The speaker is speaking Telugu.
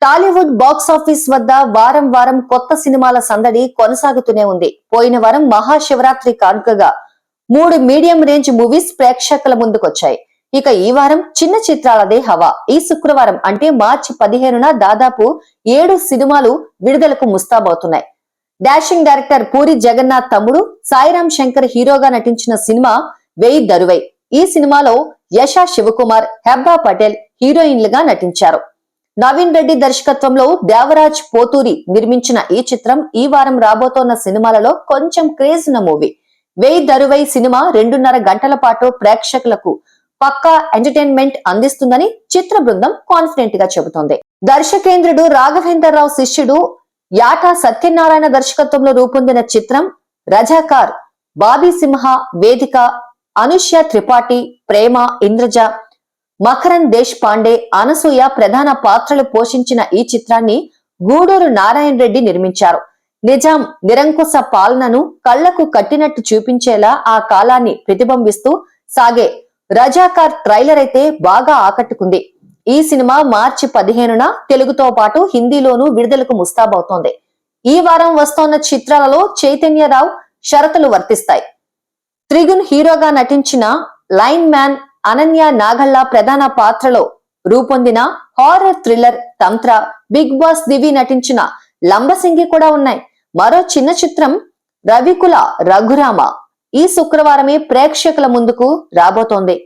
టాలీవుడ్ బాక్స్ ఆఫీస్ వద్ద వారం వారం కొత్త సినిమాల సందడి కొనసాగుతూనే ఉంది. పోయిన వారం మహాశివరాత్రి కానుకగా 3 మీడియం రేంజ్ మూవీస్ ప్రేక్షకుల ముందుకొచ్చాయి. ఇక ఈ వారం చిన్న చిత్రాలదే హవా. ఈ శుక్రవారం అంటే మార్చి 15న దాదాపు 7 సినిమాలు విడుదలకు ముస్తాబవుతున్నాయి. డాషింగ్ డైరెక్టర్ పూరి జగన్నాథ్ తమ్ముడు సాయిరాం శంకర్ హీరోగా నటించిన సినిమా వెయ్యి దరువై. ఈ సినిమాలో యశా శివకుమార్, హెబ్బా పటేల్ హీరోయిన్లుగా నటించారు. నవీన్ రెడ్డి దర్శకత్వంలో దేవరాజ్ పోతూరి నిర్మించిన ఈ చిత్రం ఈ వారం రాబోతోన్న సినిమాలలో కొంచెం క్రేజ్ ఉన్న మూవీ. వెయ్యి దరువై సినిమా 2.5 గంటల పాటు ప్రేక్షకులకు పక్కా ఎంటర్టైన్మెంట్ అందిస్తుందని చిత్ర బృందం కాన్ఫిడెంట్ గా చెబుతోంది. దర్శకేంద్రుడు రాఘవేంద్రరావు శిష్యుడు యాటా సత్యనారాయణ దర్శకత్వంలో రూపొందిన చిత్రం రజాకార్. బాబీ సింహ, వేదిక, అనుష్య త్రిపాఠి, ప్రేమ, ఇంద్రజ, మకరన్ దేశ్ పాండే, అనసూయ ప్రధాన పాత్రలు పోషించిన ఈ చిత్రాన్ని గూడూరు నారాయణ రెడ్డి నిర్మించారు. నిజాం నిరంకుశ పాలనను కళ్లకు కట్టినట్టు చూపించేలా ఆ కాలాన్ని ప్రతిబింబిస్తూ సాగే రజాకార్ ట్రైలర్ అయితే బాగా ఆకట్టుకుంది. ఈ సినిమా మార్చి 15న తెలుగుతో పాటు హిందీలోనూ విడుదలకు ముస్తాబవుతోంది. ఈ వారం వస్తోన్న చిత్రాలలో చైతన్యరావు షరతులు వర్తిస్తాయి. త్రిగుణ్ హీరోగా నటించిన లైన్ మ్యాన్, అనన్య నాగల్లా ప్రధాన పాత్రలో రూపొందిన హారర్ థ్రిల్లర్ తంత్ర, బిగ్ బాస్ దివి నటించిన లంబసింగి కూడా ఉన్నాయి. మరో చిన్న చిత్రం రవికుల రఘురామ ఈ శుక్రవారమే ప్రేక్షకుల ముందుకు రాబోతోంది.